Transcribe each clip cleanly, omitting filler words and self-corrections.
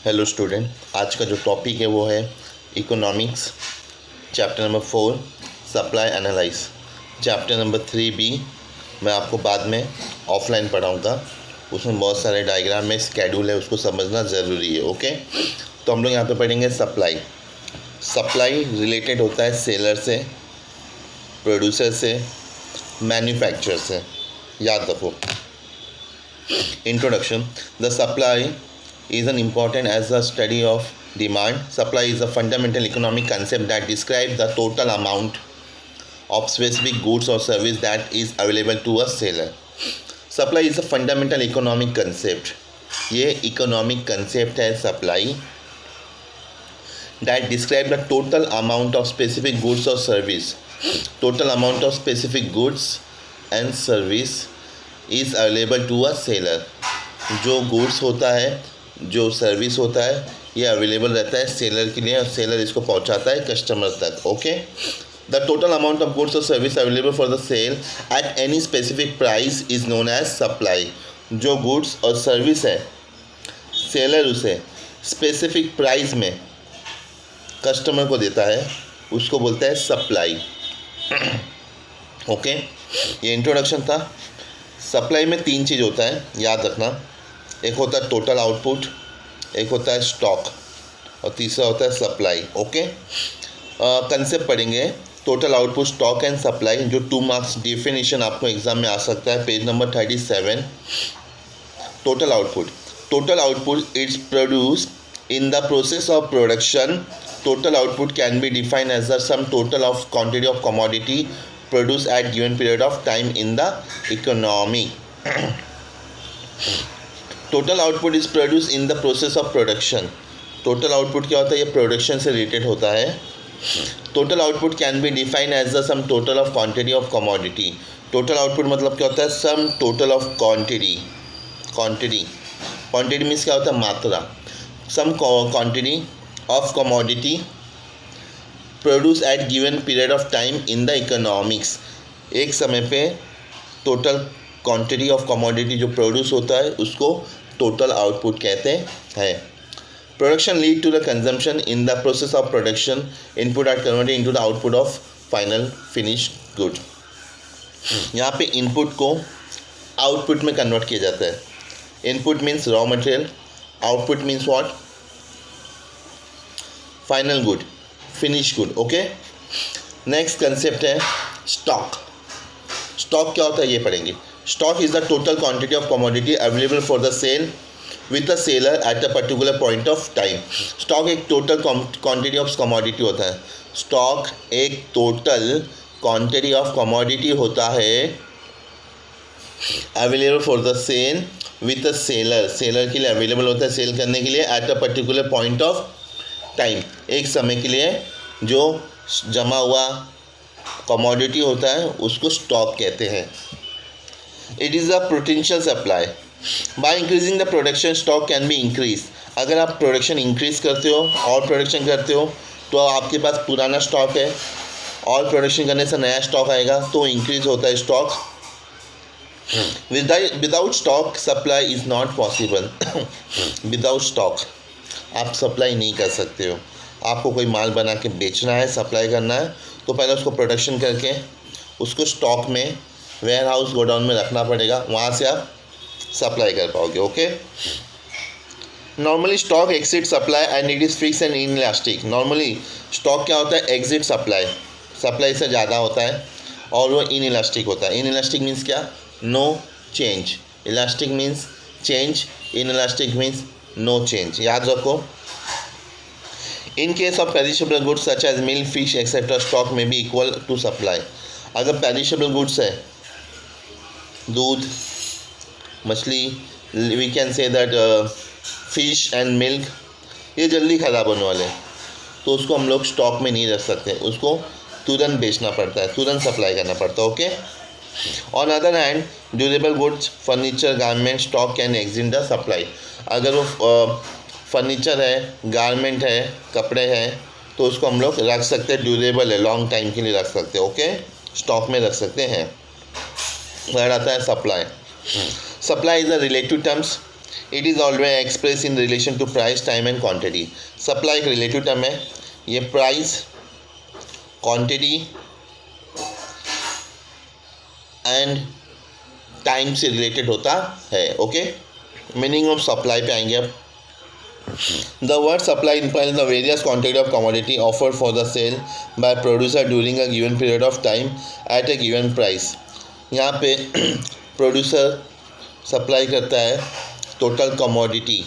Hello student, आज का जो टॉपिक है वो है economics, chapter number 4 supply analyse. Chapter number 3B मैं आपको बाद में ऑफलाइन पढ़ाऊँगा। उसमें बहुत सारे डायग्राम में स्केड्यूल है, उसको समझना ज़रूरी है। ओके, तो हम लोग यहाँ पे पढ़ेंगे सप्लाई। सप्लाई रिलेटेड होता है सेलर से, प्रोड्यूसर से, मैन्युफैक्चरर से। याद रखो। Introduction. The supply is an important as the study of demand. Supply is a fundamental economic concept that describes the total amount of specific goods or service that is available to a seller. Supply is a fundamental economic concept. ये economic concept है supply that describes the total amount of specific goods or service. Total amount of specific goods and service is available to a seller. जो goods होता है, जो service होता है, ये available रहता है सेलर के लिए और सेलर इसको पहुंचाता है कस्टमर तक। Okay, the total amount of goods और service available for the sale at any specific price is known as supply. जो गुड्स और सर्विस है सेलर उसे स्पेसिफिक प्राइस में कस्टमर को देता है, उसको बोलता है सप्लाई। ओके, ये इंट्रोडक्शन था। सप्लाई में 3 चीज़ होता है, याद रखना। एक होता है टोटल आउटपुट, एक होता है स्टॉक और तीसरा होता है सप्लाई। ओके, कंसेप्ट पढ़ेंगे total output, stock and supply. जो 2 मार्क्स डेफिनेशन आपको एग्जाम में आ सकता है, page number 37। Total output it's produce in the process of production. Total output can be defined as the sum total of quantity of commodity produce at given period of time in the economy. Total output is produce in the process of production. Total output क्या होता है? ये production से related होता है। Total output can be define as the sum total of quantity of commodity. Total output मतलब क्या होता है? Sum total of quantity. Quantity means क्या होता है? मात्रा। Sum quantity of commodity produce at given period of time in the economics. एक समय पे टोटल क्वांटिटी ऑफ कमोडिटी जो प्रोड्यूस होता है उसको टोटल आउटपुट कहते हैं। Production lead to the consumption in the process of production. Input are converted into the output of final finished good. यहाँ पे इनपुट को आउटपुट में कन्वर्ट किया जाता है। Input means raw material, output means what? Final good, finish good. Okay, next concept है stock. Stock क्या होता है ये पढ़ेंगे। Stock is the total quantity of commodity available for the sale with the seller at a particular point of time. Stock एक total quantity of commodity होता है। Stock एक total quantity of commodity होता है available for the sale with the seller. Seller के लिए available होता है सेल करने के लिए at a particular point of time. एक समय के लिए जो जमा हुआ commodity होता है उसको stock कहते हैं। It is a potential supply. By increasing the production, stock can be increased. अगर आप प्रोडक्शन इंक्रीज करते हो और प्रोडक्शन करते हो तो आपके पास पुराना स्टॉक है और प्रोडक्शन करने से नया स्टॉक आएगा तो इंक्रीज होता है stock. Without stock supply is not possible. Without stock आप सप्लाई नहीं कर सकते हो। आपको कोई माल बना के बेचना है, सप्लाई करना है, तो पहले उसको प्रोडक्शन करके उसको स्टॉक में वेयर हाउस गोडाउन में रखना पड़ेगा, वहाँ से आप सप्लाई कर पाओगे। Okay, normally stock exit supply and it is fix and inelastic. Normally stock क्या होता है? एग्जिट सप्लाई, सप्लाई से ज़्यादा होता है और वो इनइलास्टिक होता है। इनइलास्टिक मीन्स क्या? No change. Elastic means change, inelastic means no change. याद रखो। In case of perishable goods such as milk, fish etcetera, stock में भी इक्वल टू सप्लाई। अगर पेरिशेबल गुड्स है, दूध, मछली, we can say that fish and milk, ये जल्दी ख़राब होने वाले हैं तो उसको हम लोग स्टॉक में नहीं रख सकते, उसको तुरंत बेचना पड़ता है, तुरंत सप्लाई करना पड़ता है। Okay, on other hand durable goods, furniture, garment, stock can exit the supply. अगर वो फर्नीचर है, गारमेंट है, कपड़े हैं तो उसको हम लोग रख सकते हैं, ड्यूरेबल है, लॉन्ग टाइम के लिए रख सकते हैं। ओके, स्टॉक में रख सकते हैं। थर्ड आता है supply. Supply is a relative terms it is always express in relation to price, time and quantity. Supply एक रिलेटिव टर्म है, ये प्राइस, क्वांटिटी एंड टाइम से रिलेटेड होता है। ओके, मीनिंग ऑफ सप्लाई पे आएंगे अब। The word supply implies the various quantity of commodity offered for the sale by producer during a given period of time at a given price। यहाँ पे producer supply करता है total commodity,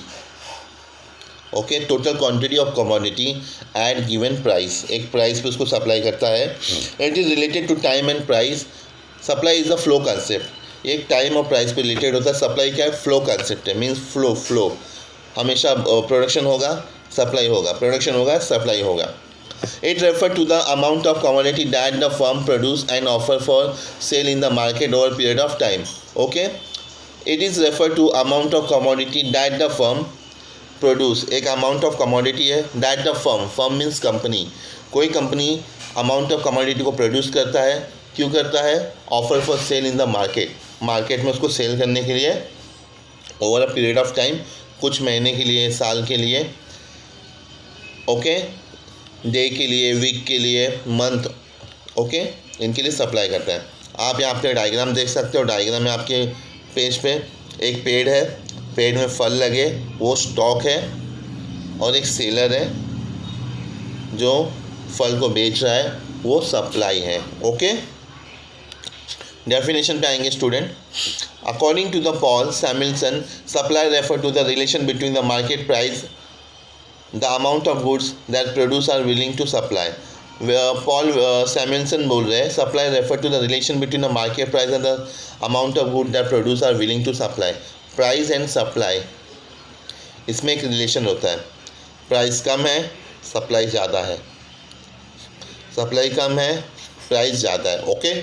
okay, total quantity of commodity at given price, एक price पे उसको supply करता है। It is related to time and price. Supply is a flow concept, एक टाइम और प्राइस पे रिलेटेड होता है। सप्लाई क्या है? फ्लो कंसेप्ट है, मीन्स फ्लो हमेशा प्रोडक्शन होगा सप्लाई होगा, प्रोडक्शन होगा सप्लाई होगा। It refer to the amount of commodity that the firm produce and offer for sale in the market over period of time. Okay, it is refer to amount of commodity that the firm produce, एक amount of commodity है, that the firm means company, कोई company amount of commodity को produce करता है, क्यों करता है? Offer for sale in the market में उसको सेल करने के लिए over a period of time, कुछ महीने के लिए, साल के लिए, ओके, डे के लिए, वीक के लिए, मंथ, ओके, इनके लिए सप्लाई करता है। आप यहाँ पे डायग्राम देख सकते हो। डायग्राम में आपके पेज पे एक पेड़ है, पेड़ में फल लगे, वो स्टॉक है, और एक सेलर है जो फल को बेच रहा है, वो सप्लाई है। ओके, डेफिनेशन पे आएंगे student. According to the Paul Samuelson, supply refer to the relation between the market price, the amount of goods that producers are willing to supply। Paul Samuelson बोल रहे हैं supply refer to the relation between the market price and the amount of goods that producers are willing to supply। Price and supply, इसमें एक relation होता है। Price कम है, supply ज़्यादा है, सप्लाई कम है, प्राइस ज़्यादा है। Okay,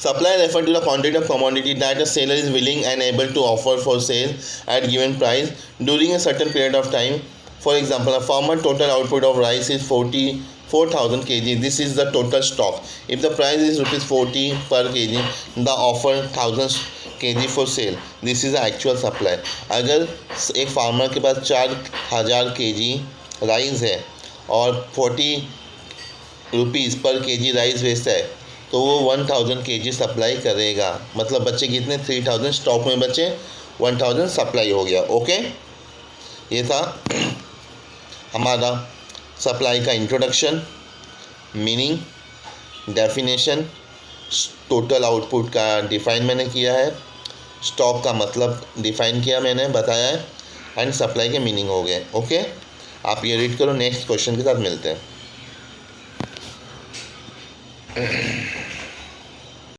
supply refer to the quantity of commodity that a seller is willing and able to offer for sale at given price during a certain period of time। For example, a farmer total output of rice is 44,000 kg. This is the total stock. If the price is ₹40 per kg, the offer 1,000 kg for sale. This is the actual supply। अगर एक farmer के पास 4,000 kg rice है और 40 rupees पर kg rice बेचता है, तो वो 1,000 kg सप्लाई करेगा। मतलब बच्चे कितने? 3,000 स्टॉक में बचे, 1,000 सप्लाई हो गया। ओके, ये था हमारा सप्लाई का introduction, meaning, definition, total output का डिफ़ाइन मैंने किया है, स्टॉक का मतलब डिफ़ाइन किया मैंने, बताया है, एंड सप्लाई के मीनिंग हो गए। ओके, आप ये रीड करो, नेक्स्ट क्वेश्चन के साथ मिलते हैं।